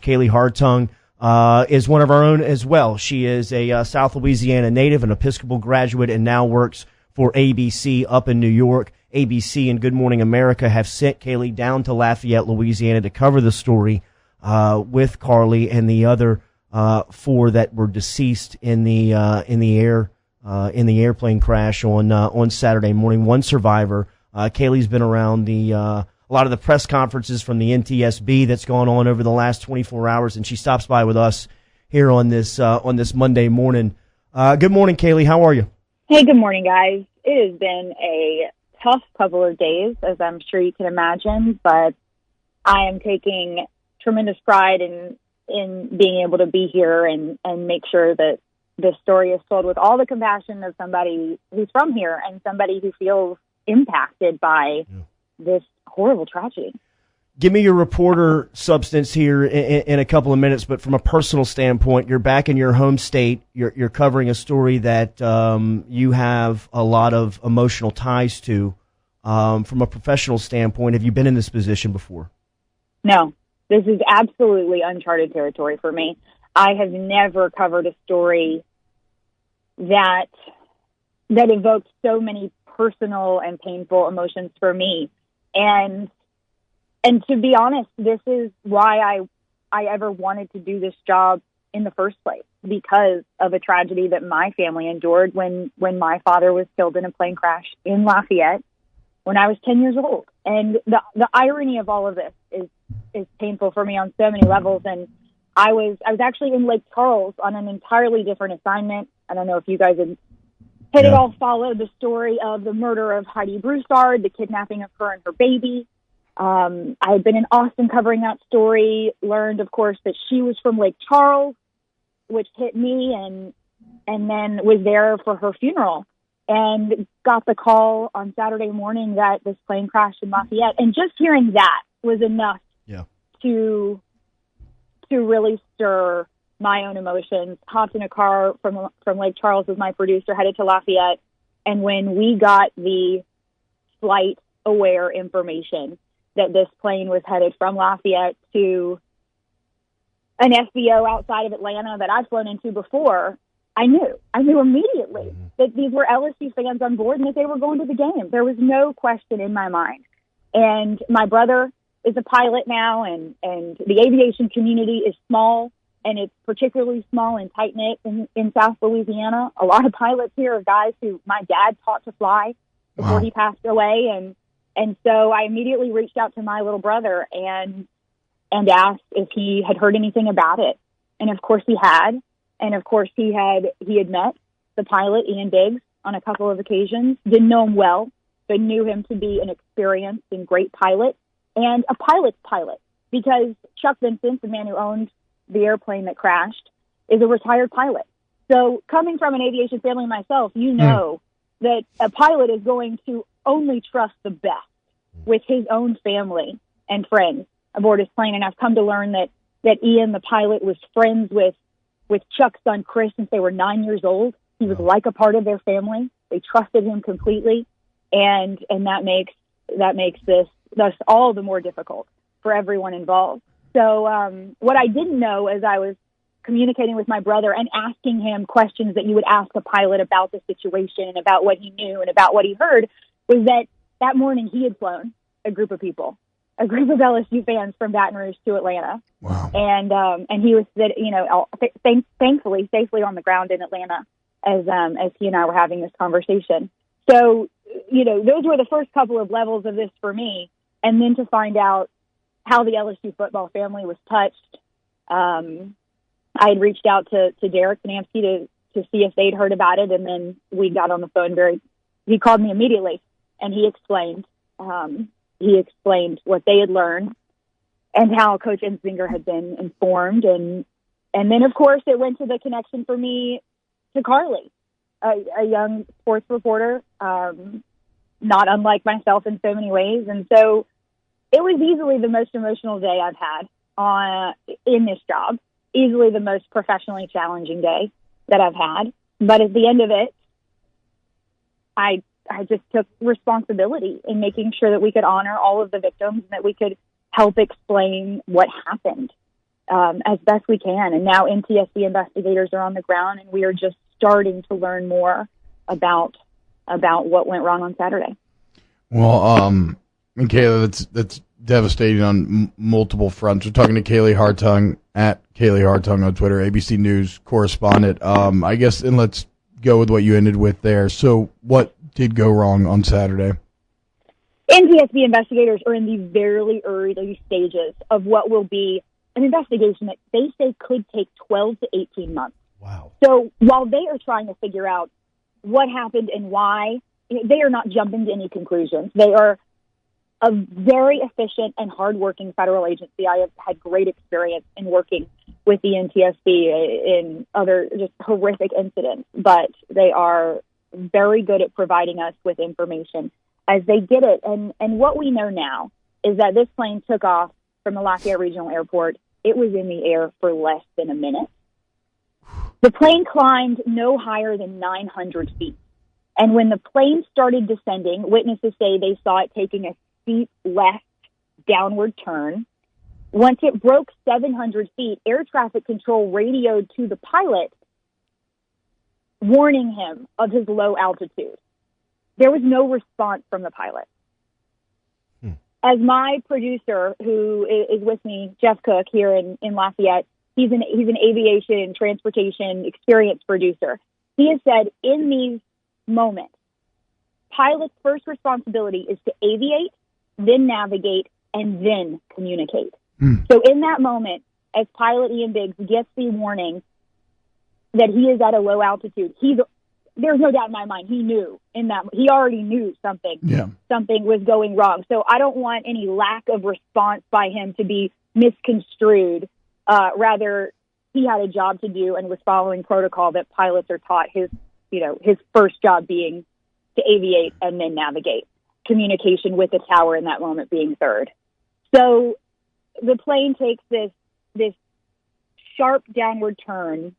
Kaylee Hartung is one of our own as well. She is a South Louisiana native, an Episcopal graduate, and now works for ABC up in New York. ABC and Good Morning America have sent Kaylee down to Lafayette, Louisiana to cover the story with Carley and the other four that were deceased in the airplane crash on Saturday morning. One survivor. Kaylee's been around a lot of the press conferences from the NTSB that's gone on over the last 24 hours, and she stops by with us here on this Monday morning. Good morning, Kaylee. How are you? Hey, good morning, guys. It has been a tough couple of days, as I'm sure you can imagine, but I am taking tremendous pride in being able to be here and make sure that this story is told with all the compassion of somebody who's from here and somebody who feels impacted by this horrible tragedy. Give me your reporter substance here in a couple of minutes, but from a personal standpoint, you're back in your home state. You're covering a story that you have a lot of emotional ties to. From a professional standpoint, have you been in this position before? No, this is absolutely uncharted territory for me. I have never covered a story that evoked so many personal and painful emotions for me. And to be honest, this is why I ever wanted to do this job in the first place, because of a tragedy that my family endured when my father was killed in a plane crash in Lafayette when I was 10 years old. And the irony of all of this is painful for me on so many levels. And I was actually in Lake Charles on an entirely different assignment. I don't know if you guys had all followed the story of the murder of Heidi Broussard, the kidnapping of her and her baby. I had been in Austin covering that story, learned, of course, that she was from Lake Charles, which hit me, and then was there for her funeral and got the call on Saturday morning that this plane crashed in Lafayette. And just hearing that was enough to really stir my own emotions. Hopped in a car from Lake Charles with my producer, headed to Lafayette. And when we got the flight-aware information that this plane was headed from Lafayette to an FBO outside of Atlanta that I've flown into before, I knew immediately that these were LSU fans on board and that they were going to the game. There was no question in my mind. And my brother is a pilot now, and the aviation community is small, and it's particularly small and tight-knit in South Louisiana. A lot of pilots here are guys who my dad taught to fly before he passed away, and so I immediately reached out to my little brother and asked if he had heard anything about it. And of course he had. And of course he had met the pilot, Ian Biggs, on a couple of occasions. Didn't know him well, but knew him to be an experienced and great pilot, and a pilot's pilot, because Chuck Vincent, the man who owned the airplane that crashed, is a retired pilot. So coming from an aviation family myself, you know that a pilot is going to only trust the best with his own family and friends aboard his plane. And I've come to learn that Ian, the pilot, was friends with Chuck's son, Chris, since they were 9 years old. He was like a part of their family. They trusted him completely. And that makes this all the more difficult for everyone involved. So what I didn't know as I was communicating with my brother and asking him questions that you would ask a pilot about the situation and about what he knew and about what he heard was that morning he had flown a group of LSU fans from Baton Rouge to Atlanta. Wow. And he was, thankfully safely on the ground in Atlanta as he and I were having this conversation. So, those were the first couple of levels of this for me. And then to find out how the LSU football family was touched. I had reached out to Derek and Nancy to see if they'd heard about it. And then we got on the phone he called me immediately and he explained what they had learned and how Coach Enzinger had been informed. And then of course it went to the connection for me to Carley, a young sports reporter, not unlike myself in so many ways. And so it was easily the most emotional day I've had in this job, easily the most professionally challenging day that I've had. But at the end of it, I just took responsibility in making sure that we could honor all of the victims and that we could help explain what happened. as best we can. And now NTSB investigators are on the ground, and we are just starting to learn more about what went wrong on Saturday. Well, Kayla, that's devastating on multiple fronts. We're talking to Kaylee Hartung at Kaylee Hartung on Twitter, ABC News correspondent. I guess, and let's go with what you ended with there. So what did go wrong on Saturday? NTSB investigators are in the very early stages of what will be an investigation that they say could take 12 to 18 months. Wow. So while they are trying to figure out what happened and why, they are not jumping to any conclusions. They are a very efficient and hardworking federal agency. I have had great experience in working with the NTSB in other just horrific incidents, but they are very good at providing us with information as they get it. And what we know now is that this plane took off from the Lafayette Regional Airport. It was in the air for less than a minute. The plane climbed no higher than 900 feet. And when the plane started descending, witnesses say they saw it taking a steep left downward turn. Once it broke 700 feet, air traffic control radioed to the pilot, warning him of his low altitude. There was no response from the pilot. As my producer, who is with me, Jeff Cook, here in Lafayette, he's an aviation and transportation experienced producer. He has said in these moments, pilot's first responsibility is to aviate, then navigate, and then communicate. So in that moment, as pilot Ian Biggs gets the warning that he is at a low altitude, there's no doubt in my mind he already knew something was going wrong. So I don't want any lack of response by him to be misconstrued. Rather, he had a job to do and was following protocol that pilots are taught, his first job being to aviate and then navigate, communication with the tower in that moment being third. So the plane takes this sharp downward turn.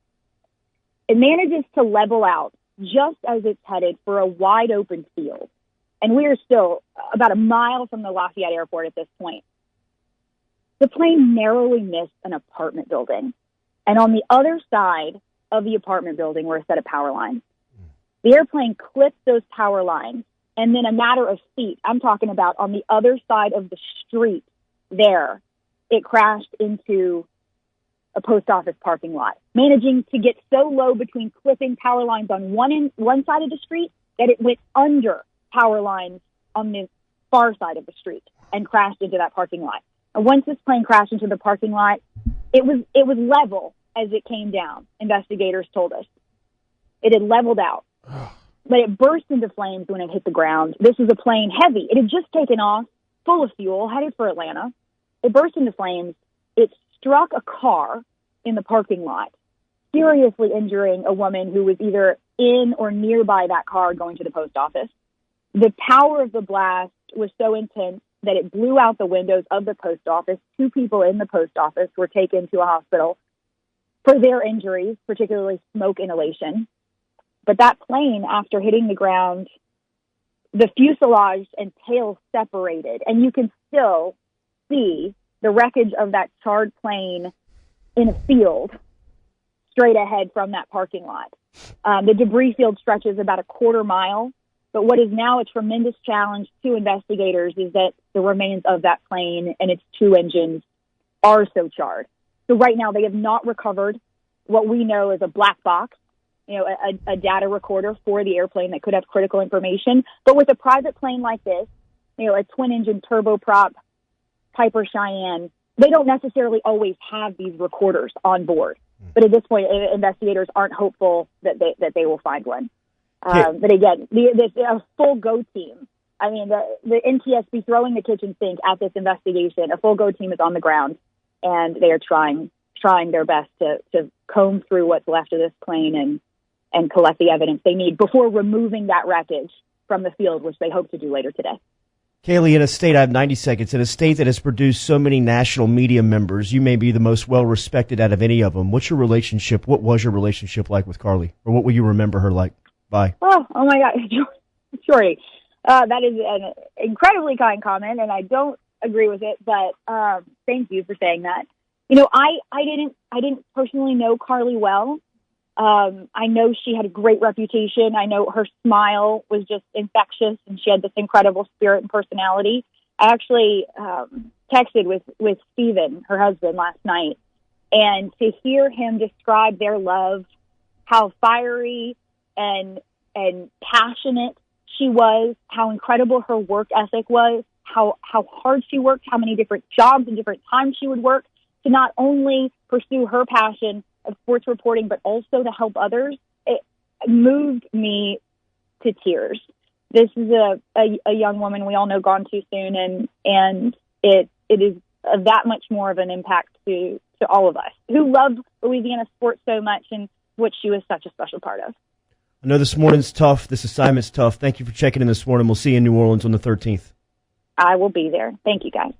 It manages to level out just as it's headed for a wide open field. And we are still about a mile from the Lafayette Airport at this point. The plane narrowly missed an apartment building. And on the other side of the apartment building were a set of power lines. The airplane clipped those power lines, and then a matter of feet, I'm talking about on the other side of the street there, it crashed into a post office parking lot, managing to get so low between clipping power lines on one side of the street that it went under power lines on the far side of the street and crashed into that parking lot. And once this plane crashed into the parking lot, it was level as it came down, investigators told us. It had leveled out. But it burst into flames when it hit the ground. This was a plane heavy. It had just taken off, full of fuel, headed for Atlanta. It burst into flames. It struck a car in the parking lot, seriously injuring a woman who was either in or nearby that car going to the post office. The power of the blast was so intense that it blew out the windows of the post office. 2 people in the post office were taken to a hospital for their injuries, particularly smoke inhalation. But that plane, after hitting the ground, the fuselage and tail separated, and you can still see the wreckage of that charred plane in a field straight ahead from that parking lot. The debris field stretches about a quarter mile, but what is now a tremendous challenge to investigators is that the remains of that plane and its 2 engines are so charred. So right now they have not recovered what we know is a black box, a data recorder for the airplane that could have critical information. But with a private plane like this, a twin-engine turboprop Piper Cheyenne, they don't necessarily always have these recorders on board. But at this point, investigators aren't hopeful that they will find one. But again, a full go team. I mean, the NTSB throwing the kitchen sink at this investigation. A full go team is on the ground, and they are trying their best to comb through what's left of this plane and collect the evidence they need before removing that wreckage from the field, which they hope to do later today. Kaylee, in a state, I have 90 seconds, in a state that has produced so many national media members, you may be the most well-respected out of any of them. What was your relationship like with Carley? Or what will you remember her like? Bye. Oh my God. Jordy, that is an incredibly kind comment, and I don't agree with it, but thank you for saying that. I didn't personally know Carley well. I know she had a great reputation. I know her smile was just infectious, and she had this incredible spirit and personality. I actually texted with Steven, her husband, last night, and to hear him describe their love, how fiery and passionate she was, how incredible her work ethic was, how hard she worked, how many different jobs and different times she would work to not only pursue her passion of sports reporting, but also to help others. It moved me to tears. This is a young woman we all know gone too soon, and it is that much more of an impact to all of us who love Louisiana sports so much and what she was such a special part of. I know this morning's tough. This assignment's tough. Thank you for checking in this morning. We'll see you in New Orleans on the 13th. I will be there. Thank you, guys.